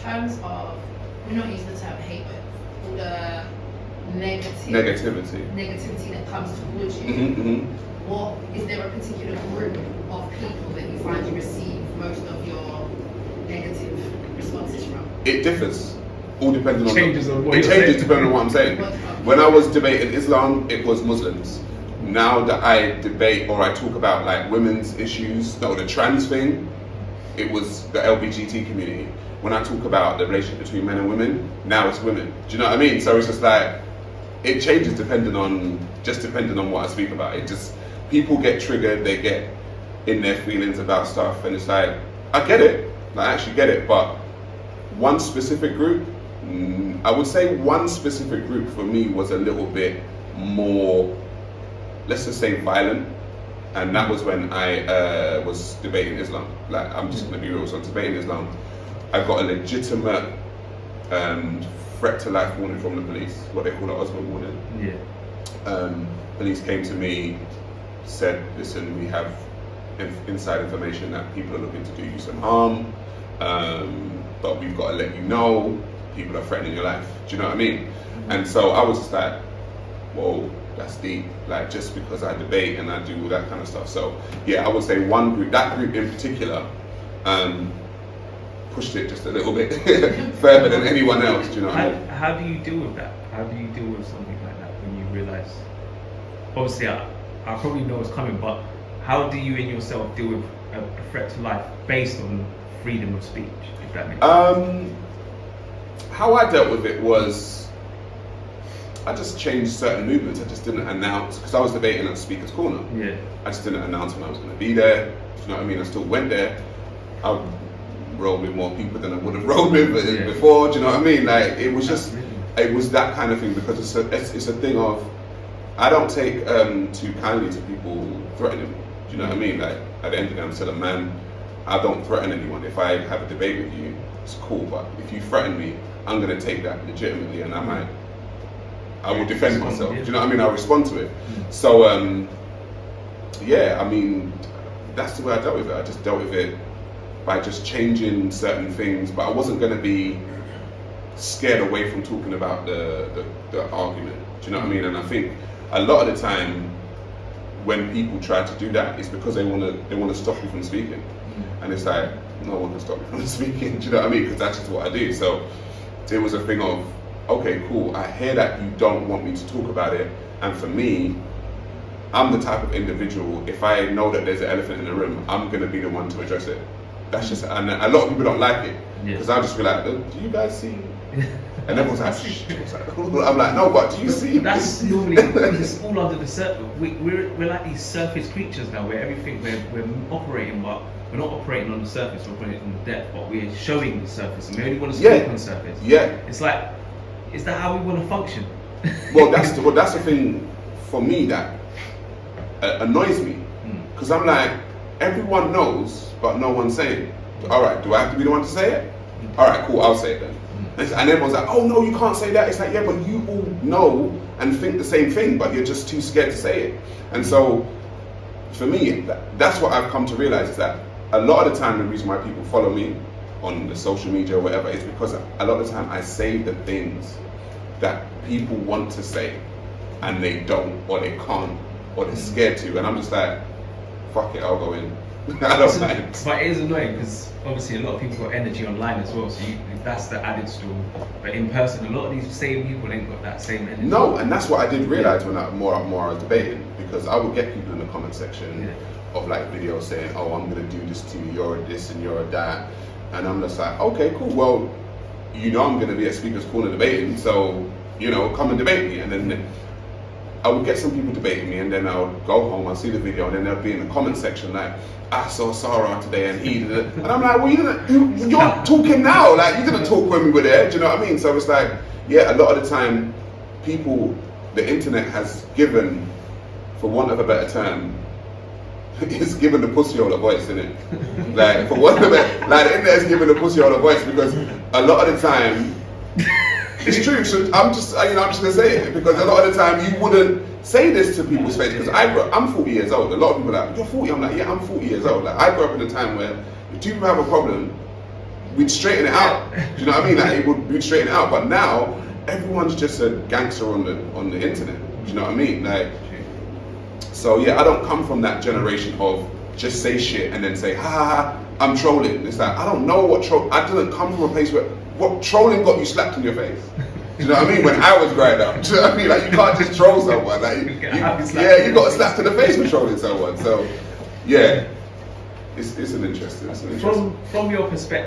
terms of, we're not using the term hate, but all the negativity that comes towards you, what is there a particular group of people that you find you receive most of your negative responses from? It differs. All depending on it changes depending on what I'm saying. When I was debating Islam, it was Muslims. Now that I debate or I talk about like women's issues, the trans thing, it was the LGBTQ community. When I talk about the relationship between men and women, now it's women. Do you know what I mean? So it's just like, it changes depending on what I speak about. It just, people get triggered, they get in their feelings about stuff, and it's like, I get it, I actually get it, but one specific group, I would say one specific group for me was a little bit more, let's just say, violent, and that was when I was debating Islam. Like, I'm just going to be real, so I'm debating Islam. I got a legitimate threat to life warning from the police, what they call an Osman warning. Yeah. Police came to me, said, listen, we have inside information that people are looking to do you some harm, but we've got to let you know, people are threatening your life. Do you know what I mean? And so I was just like, whoa, that's deep. Like, just because I debate and I do all that kind of stuff. So yeah, I would say one group, that group in particular, pushed it just a little bit further than anyone else. Do you know what I mean? How do you deal with that? How do you deal with something like that when you realize? Obviously, I probably know what's coming, but how do you in yourself deal with a threat to life based on freedom of speech? If that makes sense. How I dealt with it was, I just changed certain movements. I just didn't announce, because I was debating at Speaker's Corner. Yeah. I just didn't announce when I was going to be there. Do you know what I mean? I still went there. I rolled with more people than I would have rolled with before. Do you know what I mean? Like, it was just, it was that kind of thing, because it's a thing of, I don't take too kindly to people threatening me. Do you know what I mean? Like, at the end of the day, I'm still a man. I don't threaten anyone. If I have a debate with you, it's cool. But if you threaten me, I'm going to take that legitimately, and I will defend myself. Do you know what I mean? I'll respond to it. So, yeah, I mean, that's the way I dealt with it. I just dealt with it by just changing certain things, but I wasn't going to be scared away from talking about the argument. Do you know what I mean? And I think a lot of the time when people try to do that, it's because they want to stop you from speaking. And it's like, no one can stop me from speaking. Do you know what I mean? Because that's just what I do. So it was a thing of, okay, cool, I hear that you don't want me to talk about it, and for me, I'm the type of individual, if I know that there's an elephant in the room, I'm going to be the one to address it. That's just, and a lot of people don't like it, because I'll just be like, do you guys see? And everyone's like, shh. I'm like, no, but do you see? That's normally, it's all under the surface. We're like these surface creatures now, where everything we're operating, but we're not operating on the surface, we're operating on the depth, but we're showing the surface, and we only want to speak on the surface. Yeah. It's like, is that how we want to function? Well, that's the thing for me that annoys me, because I'm like, everyone knows, but no one's saying. All right, do I have to be the one to say it? All right, cool, I'll say it then. And everyone's like, oh no, you can't say that. It's like, yeah, but you all know and think the same thing, but you're just too scared to say it. And so, for me, that's what I've come to realize, is that a lot of the time the reason why people follow me on the social media or whatever is because a lot of the time I say the things that people want to say and they don't, or they can't, or they're scared to, and I'm just like, fuck it, I'll go in. I don't mind. But it is annoying because obviously a lot of people got energy online as well, so that's the added story. But in person, a lot of these same people ain't got that same energy. No, and that's what I did realize when I was debating, because I would get people in the comment section of like videos saying, oh, I'm gonna do this to you, you're a this and you're a that, and I'm just like, okay, cool, well, you know I'm gonna be at Speaker's Corner debating, so, you know, come and debate me. And then I would get some people debating me, and then I would go home, I'd see the video, and then they'd be in the comment section like, I saw Sarah today and he did it. And I'm like, well, you're talking now, like you didn't talk when we were there, do you know what I mean? So it's like, yeah, a lot of the time, people, the internet has given, for want of a better term, it's given the pussy all a voice, isn't it? Like, for want of a better, like the internet has given the pussy all a voice, because a lot of the time, it's true, so I'm just gonna say it, because a lot of the time you wouldn't say this to people's face, because I'm 40 years old. A lot of people are like, you're 40, I'm like, yeah, I'm 40 years old. Like, I grew up in a time where if two people have a problem, we'd straighten it out. Do you know what I mean? Like, we'd straighten it out. But now everyone's just a gangster on the internet. Do you know what I mean? Like, so yeah, I don't come from that generation of just say shit and then say, ha ha ha, I'm trolling. It's like, I don't know what I didn't come from a place where, what trolling got you slapped in your face? Do you know what I mean? When I was growing up, do you know what I mean? Like, you can't just troll someone. Like, you got slapped in the face for trolling someone. So, yeah, it's an interesting. From your perspective.